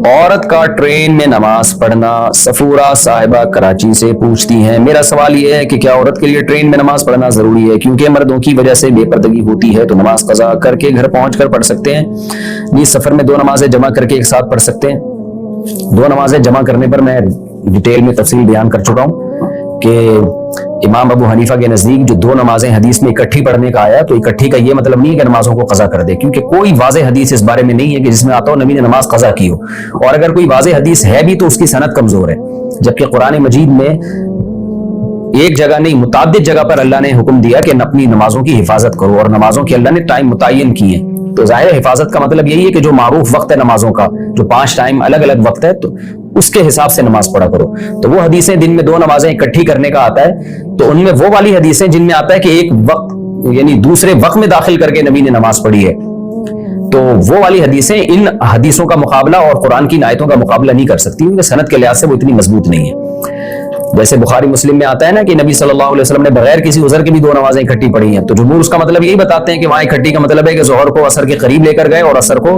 عورت کا ٹرین میں نماز پڑھنا، سفورہ صاحبہ کراچی سے پوچھتی ہیں، میرا سوال یہ ہے کہ کیا عورت کے لیے ٹرین میں نماز پڑھنا ضروری ہے؟ کیونکہ مردوں کی وجہ سے بے پردگی ہوتی ہے تو نماز قضا کر کے گھر پہنچ کر پڑھ سکتے ہیں۔ یہ سفر میں 2 نمازیں جمع کر کے ایک ساتھ پڑھ سکتے ہیں۔ 2 نمازیں جمع کرنے پر میں ڈیٹیل میں تفصیل بیان کر چکا ہوں کہ امام ابو حنیفہ کے نزدیک جو 2 نمازیں حدیث میں اکٹھی پڑھنے کا آیا تو اکٹھی کا یہ مطلب نہیں ہے کہ نمازوں کو قضا کر دے، کیونکہ کوئی واضح حدیث اس بارے میں نہیں ہے کہ جس میں آتا ہو نبی نے نماز قضا کی ہو، اور اگر کوئی واضح حدیث ہے بھی تو اس کی سند کمزور ہے، جبکہ قرآن مجید میں ایک جگہ نہیں متعدد جگہ پر اللہ نے حکم دیا کہ اپنی نمازوں کی حفاظت کرو، اور نمازوں کی اللہ نے ٹائم متعین کیے ہیں۔ تو ظاہر حفاظت کا مطلب یہی ہے کہ جو معروف وقت ہے نمازوں کا، جو 5 ٹائم الگ الگ وقت ہے، تو اس کے حساب سے نماز پڑھا کرو۔ تو وہ حدیثیں دن میں 2 نمازیں اکٹھی کرنے کا آتا ہے، تو ان میں وہ والی حدیثیں جن میں آتا ہے کہ ایک وقت یعنی دوسرے وقت میں داخل کر کے نبی نے نماز پڑھی ہے، تو وہ والی حدیثیں ان حدیثوں کا مقابلہ اور قرآن کی آیتوں کا مقابلہ نہیں کر سکتی، کیونکہ سند کے لحاظ سے وہ اتنی مضبوط نہیں ہے۔ جیسے بخاری مسلم میں آتا ہے نا کہ نبی صلی اللہ علیہ وسلم نے بغیر کسی عذر کے بھی 2 نمازیں اکٹھی پڑھی ہیں، تو جمہور اس کا مطلب یہی بتاتے ہیں کہ وہاں اکٹھی کا مطلب ہے کہ ظہر کو عصر کے قریب لے کر گئے اور عصر کو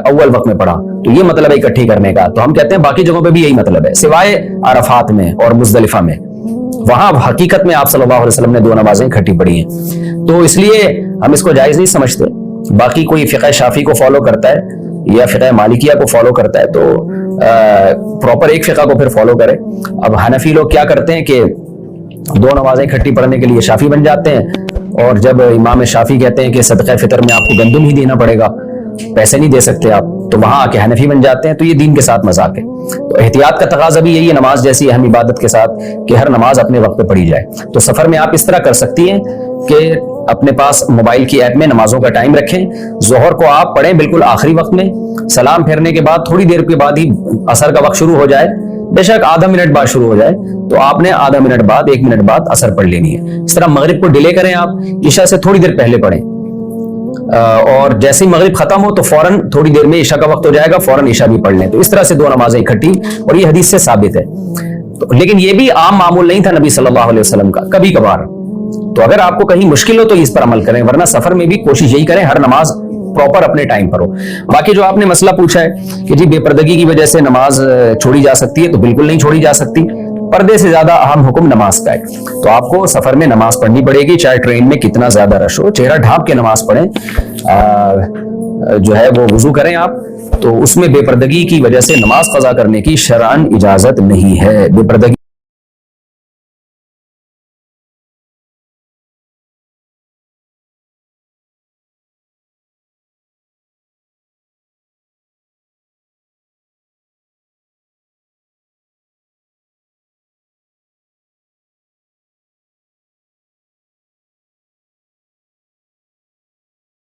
اول وقت میں پڑھا، تو یہ مطلب ہے اکٹھی کرنے کا۔ تو ہم کہتے ہیں باقی جگہوں پہ بھی یہی مطلب ہے، سوائے عرفات میں اور مزدلفہ میں، وہاں حقیقت میں آپ صلی اللہ علیہ وسلم نے 2 نمازیں اکٹھی پڑھی ہیں، تو اس لیے ہم اس کو جائز نہیں سمجھتے۔ باقی کوئی فقہ شافعی کو فالو کرتا ہے یا فقہ مالکیہ کو فالو کرتا ہے تو پراپر ایک فقہ کو پھر فالو کرے۔ اب حنفی لوگ کیا کرتے ہیں کہ 2 نمازیں اکٹھی پڑھنے کے لیے شافعی بن جاتے ہیں، اور جب امام شافعی کہتے ہیں کہ صدقہ فطر میں آپ کو گندم ہی دینا پڑے گا، پیسے نہیں دے سکتے آپ، تو وہاں آ کے حنفی بن جاتے ہیں، تو یہ دین کے ساتھ مذاق ہے۔ تو احتیاط کا تقاضا بھی یہی ہے نماز جیسی اہم عبادت کے ساتھ کہ ہر نماز اپنے وقت پہ پڑھی جائے۔ تو سفر میں آپ اس طرح کر سکتی ہیں کہ اپنے پاس موبائل کی ایپ میں نمازوں کا ٹائم رکھیں، ظہر کو آپ پڑھیں بالکل آخری وقت میں، سلام پھیرنے کے بعد تھوڑی دیر کے بعد ہی عصر کا وقت شروع ہو جائے، بے شک آدھا منٹ بعد شروع ہو جائے تو آپ نے آدھا منٹ بعد 1 منٹ بعد عصر پڑھ لینی ہے۔ اس طرح مغرب کو ڈیلے کریں، آپ عشاء سے تھوڑی دیر پہلے پڑھیں، اور جیسے ہی مغرب ختم ہو تو فوراً تھوڑی دیر میں عشاء کا وقت ہو جائے گا، فوراً عشاء بھی پڑھ لیں۔ تو اس طرح سے 2 نمازیں اکٹھی، اور یہ حدیث سے ثابت ہے۔ لیکن یہ بھی عام معمول نہیں تھا نبی صلی اللہ علیہ وسلم کا، کبھی کبھار۔ تو اگر آپ کو کہیں مشکل ہو تو اس پر عمل کریں، ورنہ سفر میں بھی کوشش یہی کریں ہر نماز پراپر اپنے ٹائم پر ہو۔ باقی جو آپ نے مسئلہ پوچھا ہے کہ جی بے پردگی کی وجہ سے نماز چھوڑی جا سکتی ہے، تو بالکل نہیں چھوڑی جا سکتی۔ پردے سے زیادہ اہم حکم نماز کا ہے، تو آپ کو سفر میں نماز پڑھنی پڑے گی، چاہے ٹرین میں کتنا زیادہ رش ہو۔ چہرہ ڈھانپ کے نماز پڑھیں، جو ہے وہ وضو کریں آپ، تو اس میں بے پردگی کی وجہ سے نماز قضا کرنے کی شرعاً اجازت نہیں ہے۔ بے پردگی